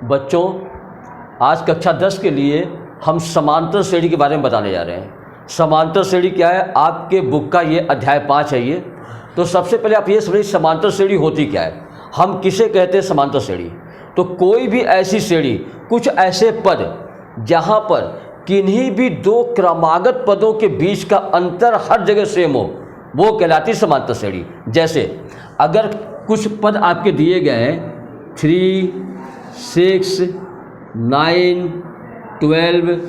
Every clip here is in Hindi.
बच्चों, आज कक्षा 10 के लिए हम समांतर श्रेणी के बारे में बताने जा रहे हैं। समांतर श्रेणी क्या है? आपके बुक का ये अध्याय 5 है ये। तो सबसे पहले आप ये समझिए समांतर श्रेणी होती क्या है, हम किसे कहते हैं समांतर श्रेणी। तो कोई भी ऐसी श्रेणी, कुछ ऐसे पद जहाँ पर किन्हीं भी दो क्रमागत पदों के बीच का अंतर हर जगह सेम हो, वो कहलाती समांतर श्रेणी। जैसे अगर कुछ पद आपके दिए गए हैं 3, 6, 9, 12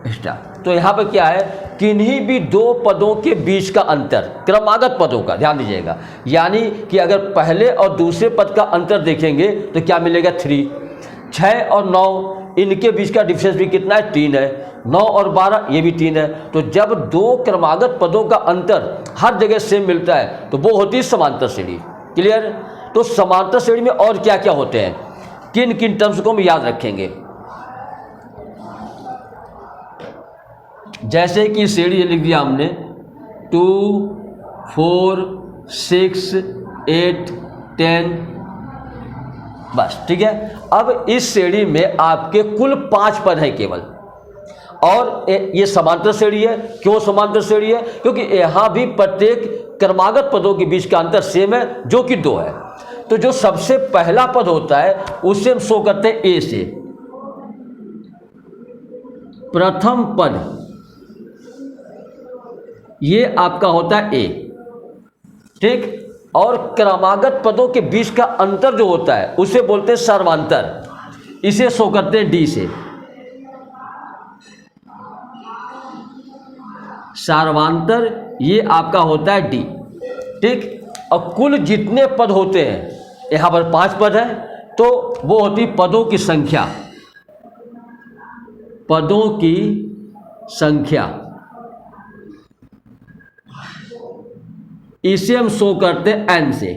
स्टार, तो यहाँ पर क्या है, किन्हीं भी दो पदों के बीच का अंतर, क्रमागत पदों का, ध्यान दीजिएगा। यानी कि अगर पहले और दूसरे पद का अंतर देखेंगे तो क्या मिलेगा 3। 6 और 9 इनके बीच का डिफरेंस भी कितना है? 3 है। 9 और 12 ये भी 3 है। तो जब दो क्रमागत पदों का अंतर हर जगह सेम मिलता है तो वो होती है समांतर श्रेणी। क्लियर? तो समांतर श्रेणी में और क्या क्या होते हैं, किन किन टर्म्स को हम याद रखेंगे। जैसे कि श्रेणी लिख दिया हमने 2, 4, 6, 8, 10, बस ठीक है। अब इस श्रेणी में आपके कुल 5 पद हैं केवल, और ये समांतर श्रेणी है। क्यों समांतर श्रेणी है? क्योंकि यहाँ भी प्रत्येक क्रमागत पदों के बीच का अंतर सेम है, जो कि 2 है। तो जो सबसे पहला पद होता है उससे हम शो करते हैं ए से। प्रथम पद ये आपका होता है ए, ठीक। और क्रमागत पदों के बीच का अंतर जो होता है उसे बोलते हैं सर्वांतर, इसे शो करते हैं डी से। सर्वांतर ये आपका होता है डी, ठीक। और कुल जितने पद होते हैं, यहाँ पर 5 पद है, तो वो होती पदों की संख्या, पदों की संख्या, इसे हम शो करते हैं एन से।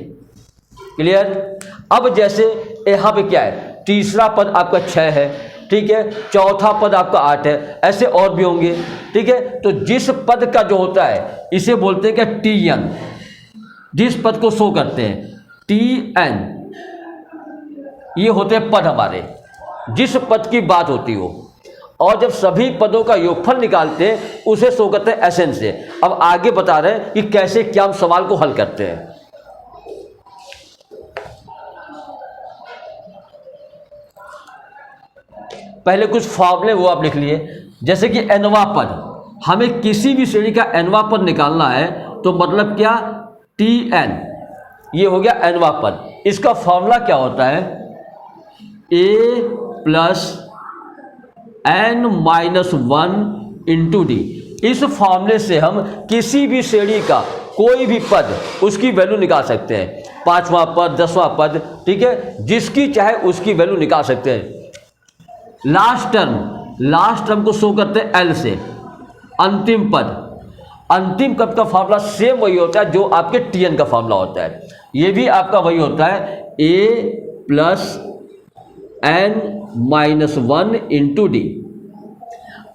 क्लियर? अब जैसे यहाँ पे क्या है, तीसरा पद आपका 6 है, ठीक है, चौथा पद आपका 8 है, ऐसे और भी होंगे, ठीक है। तो जिस पद का जो होता है इसे बोलते हैं क्या, टी एन। जिस पद को शो करते हैं टी एन, ये होते हैं पद हमारे, जिस पद की बात होती हो। और जब सभी पदों का योगफल निकालते हैं उसे शो करते हैं एस एन से। अब आगे बता रहे हैं कि कैसे क्या हम सवाल को हल करते हैं। पहले कुछ फॉर्मूले वो आप लिख लिए। जैसे कि एनवा पद, हमें किसी भी श्रेणी का एनवा पद निकालना है तो मतलब क्या, टी एन, ये हो गया एनवा पद। इसका फॉर्मूला क्या होता है, A plus N minus 1 into D. इस फॉर्मूले से हम किसी भी श्रेणी का कोई भी पद, उसकी वैल्यू निकाल सकते हैं। 5वां पद, 10वां पद, ठीक है, जिसकी चाहे उसकी वैल्यू निकाल सकते हैं। लास्ट टर्म को शो करते हैं एल से। अंतिम पद का फॉर्मूला सेम वही होता है जो आपके टीएन का फॉर्मूला होता है। ये भी आपका वही होता है, A plus N minus 1 into D.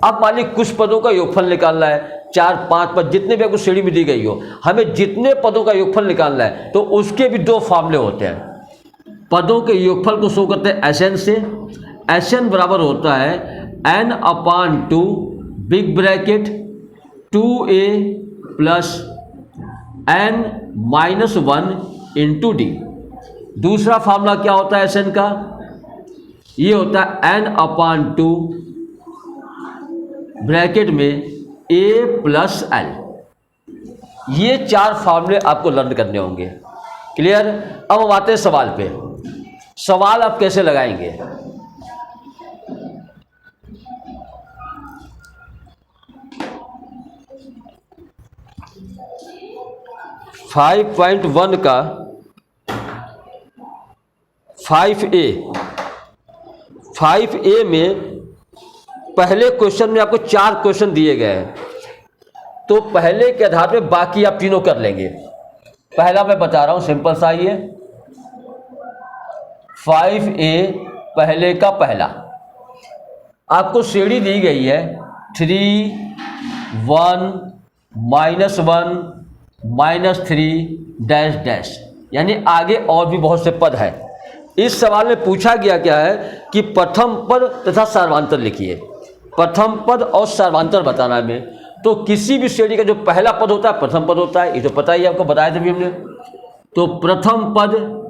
अब मान लीजिए कुछ पदों का योगफल निकालना है, 4, 5 पद जितने भी आपको श्रेणी में दी गई हो, हमें जितने पदों का योगफल निकालना है तो उसके भी 2 फॉर्मूले होते हैं। पदों के योगफल को शो करते हैं एस एन से। एस एन बराबर होता है n/2 big bracket 2a plus n minus 1 into D. दूसरा फार्मूला क्या होता है एस एन का, ये होता है n/2 ब्रैकेट में a प्लस एल। ये 4 फार्मूले आपको लर्न करने होंगे। क्लियर? अब हम आते हैं सवाल पे। सवाल आप कैसे लगाएंगे, 5.1 का 5A में पहले क्वेश्चन में आपको 4 क्वेश्चन दिए गए हैं, तो पहले के आधार पे बाकी आप तीनों कर लेंगे। पहला मैं बता रहा हूं, सिंपल सा ही है। 5A पहले का पहला, आपको श्रेणी दी गई है 3, 1, -1, -3 डैश डैश, यानी आगे और भी बहुत से पद हैं। इस सवाल में पूछा गया क्या है कि प्रथम पद तथा सर्वांतर लिखिए। प्रथम पद और सर्वांतर बताना है हमें। तो किसी भी श्रेणी का जो पहला पद होता है प्रथम पद होता है, ये तो पता ही है आपको, बताया था भी हमने। तो प्रथम पद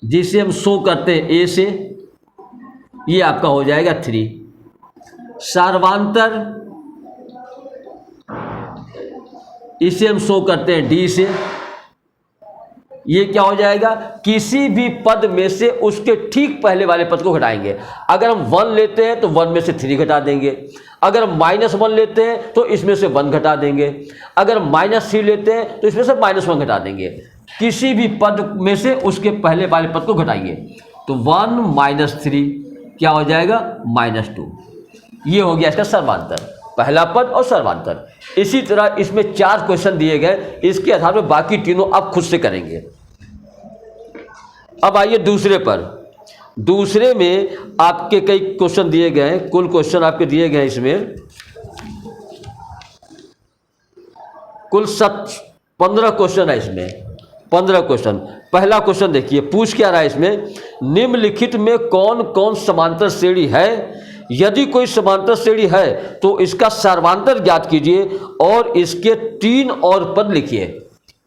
जिसे हम शो करते हैं ए से, ये आपका हो जाएगा 3। सर्वांतर इसे हम शो करते हैं डी से, ये क्या हो जाएगा, किसी भी पद में से उसके ठीक पहले वाले पद को घटाएंगे। अगर हम 1 लेते हैं तो 1 में से 3 घटा देंगे, अगर हम -1 लेते हैं तो इसमें से 1 घटा देंगे, अगर -3 लेते हैं तो इसमें से -1 घटा देंगे। किसी भी पद में से उसके पहले वाले पद को घटाइए। तो 1 - 3 क्या हो जाएगा, -2। ये हो गया इसका सर्वांतर, पहला पद और सर्वांतर। इसी तरह इसमें 4 क्वेश्चन दिए गए, इसके आधार पर बाकी तीनों आप खुद से करेंगे। अब आइए दूसरे पर। दूसरे में आपके कई क्वेश्चन दिए गए हैं, कुल क्वेश्चन आपके दिए गए हैं इसमें कुल 15 क्वेश्चन है इसमें, 15 क्वेश्चन। पहला क्वेश्चन देखिए, पूछ क्या रहा है इसमें, निम्नलिखित में कौन कौन समांतर श्रेणी है, यदि कोई समांतर श्रेणी है तो इसका सर्वांतर ज्ञात कीजिए और इसके 3 और पद लिखिए।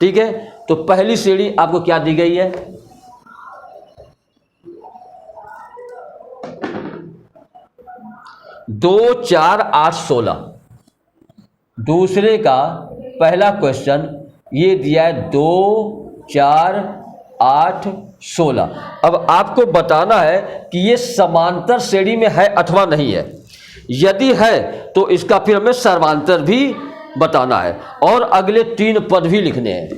ठीक है, तो पहली श्रेणी आपको क्या दी गई है, 2 4 8 16। दूसरे का पहला क्वेश्चन ये दिया है 2 4 8 16। अब आपको बताना है कि ये समांतर श्रेणी में है अथवा नहीं है। यदि है तो इसका फिर हमें सर्वांतर भी बताना है और अगले 3 पद भी लिखने हैं।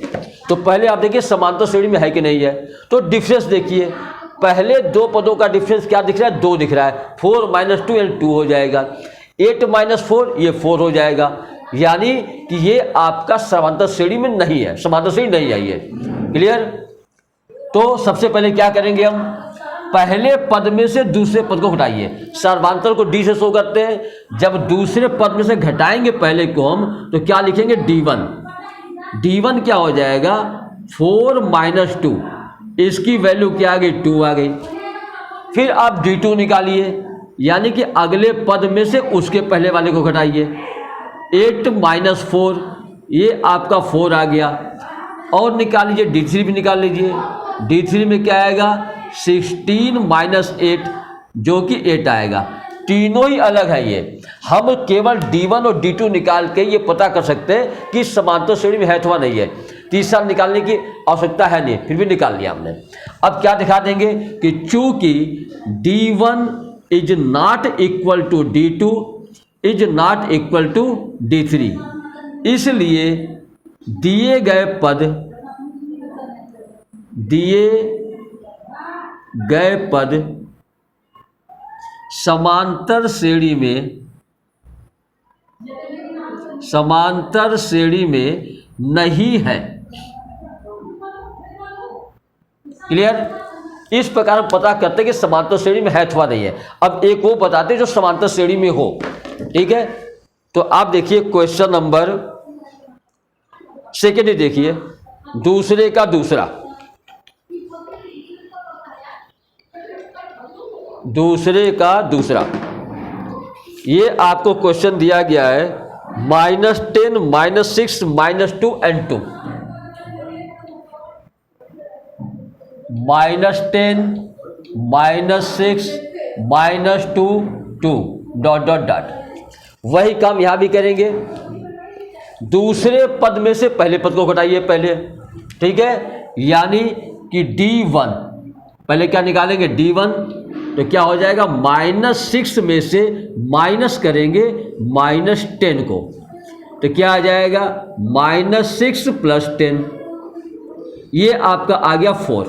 तो पहले आप देखिए समांतर श्रेणी में है कि नहीं है। तो डिफरेंस देखिए, पहले 2 पदों का डिफरेंस क्या दिख रहा है, 2 दिख रहा है। 4 - 2 यानी 2 हो जाएगा। 8 - 4 ये 4 हो जाएगा, यानी कि ये आपका समांतर श्रेणी में नहीं है, समांतर श्रेणी नहीं आई है। क्लियर। तो सबसे पहले क्या करेंगे हम, पहले पद में से दूसरे पद को घटाइए। सर्वांतर को डी से शो करते हैं। जब दूसरे पद में से घटाएंगे पहले को हम, तो क्या लिखेंगे, D1। D1 क्या हो जाएगा, 4 - 2, इसकी वैल्यू क्या आ गई, 2 आ गई। फिर आप D2 निकालिए, यानी कि अगले पद में से उसके पहले वाले को घटाइए। 8 - 4 ये आपका 4 आ गया। और निकाल लीजिए, D3 भी निकाल लीजिए। D3 में क्या आएगा, 16 - 8 जो कि 8 आएगा। तीनों ही अलग है। ये हम केवल D1 और D2 निकाल के ये पता कर सकते हैं कि समांतर श्रेणी में है अथवा नहीं है। तीसरा निकालने की आवश्यकता है नहीं, फिर भी निकाल लिया हमने। अब क्या दिखा देंगे कि चूंकि D1 is not equal to D2 is not equal to D3, इसलिए दिए गए पद समांतर श्रेणी में नहीं है। क्लियर। इस प्रकार हम पता करते हैं कि समांतर श्रेणी में है अथवा नहीं है। अब एक वो बताते हैं जो समांतर श्रेणी में हो। ठीक है, तो आप देखिए क्वेश्चन नंबर 2 ही देखिए, दूसरे का दूसरा। ये आपको क्वेश्चन दिया गया है -10 -6 -2 and 2। -10 -6 -2 2 ... वही काम यहां भी करेंगे। दूसरे पद में से पहले पद को घटाइए पहले। ठीक है, यानी कि D1 पहले क्या निकालेंगे, D1। तो क्या हो जाएगा, -6 में से माइनस करेंगे -10 को, तो क्या आ जाएगा, -6 + 10, ये आपका आ गया 4।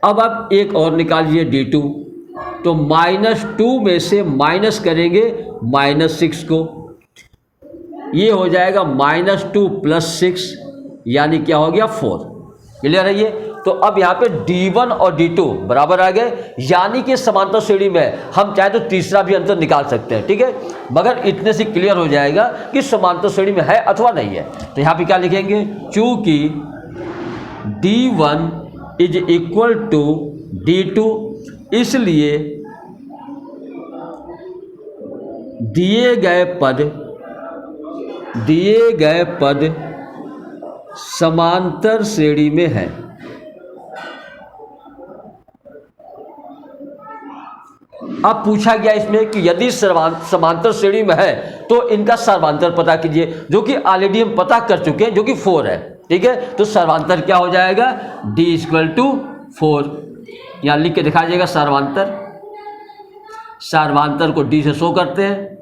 अब आप एक और निकालिए D2। तो -2 में से माइनस करेंगे -6 को, ये हो जाएगा -2 + 6, यानी क्या हो गया, 4। क्लियर है ये। तो अब यहाँ पे D1 और D2 बराबर आ गए, यानी कि समांतर श्रेणी में। हम चाहे तो तीसरा भी अंतर निकाल सकते हैं। ठीक है, मगर इतने से क्लियर हो जाएगा कि समांतर श्रेणी में है अथवा नहीं है। तो यहाँ पे क्या लिखेंगे, चूंकि D1 is equal to D2, इसलिए दिए गए पद समांतर श्रेणी में है। अब पूछा गया इसमें कि यदि समांतर श्रेणी में है तो इनका सर्वांतर पता कीजिए, जो कि ऑलरेडी हम पता कर चुके हैं, जो कि 4 है। ठीक है, तो सर्वांतर क्या हो जाएगा, D = 4। यहाँ लिख के दिखा जाएगा सर्वांतर को D से शो करते हैं,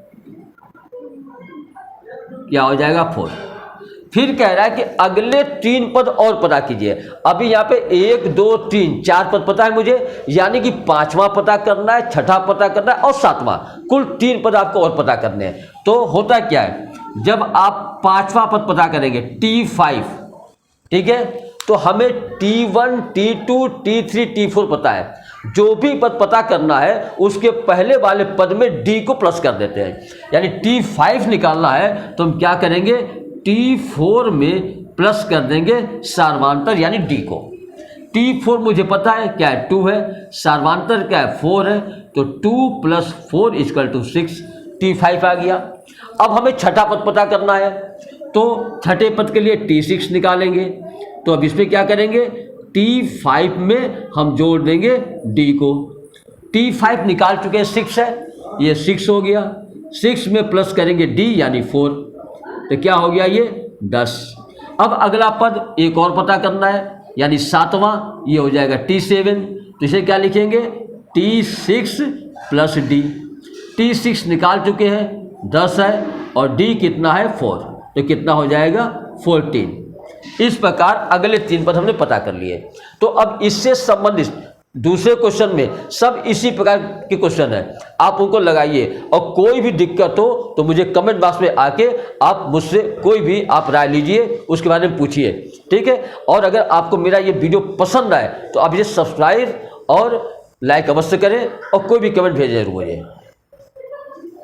क्या हो जाएगा 4। फिर कह रहा है कि अगले 3 पद और पता कीजिए। अभी यहाँ पे 1 2 3 4 पद पता है मुझे, यानी कि 5वां पता करना है, 6ठा पता करना है और 7वां, कुल 3 पद आपको और पता करने हैं। तो होता क्या है, जब आप 5वां पद पता करेंगे T5, ठीक है, तो हमें T1 T2 T3 T4 पता है। जो भी पद पता करना है उसके पहले वाले पद में D को प्लस कर देते हैं, यानी T5 निकालना है तो हम क्या करेंगे, T4 में प्लस कर देंगे सर्वांतर यानी D को। T4 मुझे पता है क्या है, 2 है, सर्वांतर क्या है, 4 है, तो 2 + 4 = 6, T5 आ गया। अब हमें 6ठा पद पता करना है, तो 6ठे पद के लिए T6 निकालेंगे। तो अब इसमें क्या करेंगे, T5 में हम जोड़ देंगे D को। T5 निकाल चुके हैं, 6 है, ये 6 हो गया, 6 में प्लस करेंगे D यानी 4, तो क्या हो गया ये 10। अब अगला पद एक और पता करना है, यानी 7वां, ये हो जाएगा T7, तो इसे क्या लिखेंगे, T6 + D। T6 निकाल चुके हैं, 10 है, और D कितना है, 4, तो कितना हो जाएगा 14। इस प्रकार अगले 3 पद हमने पता कर लिए। तो अब इससे संबंधित दूसरे क्वेश्चन में सब इसी प्रकार के क्वेश्चन है, आप उनको लगाइए, और कोई भी दिक्कत हो तो मुझे कमेंट बॉक्स में आके आप मुझसे कोई भी आप राय लीजिए, उसके बारे में पूछिए। ठीक है, और अगर आपको मेरा ये वीडियो पसंद आए तो आप इसे सब्सक्राइब और लाइक अवश्य करें, और कोई भी कमेंट भेजें जरूर मुझे।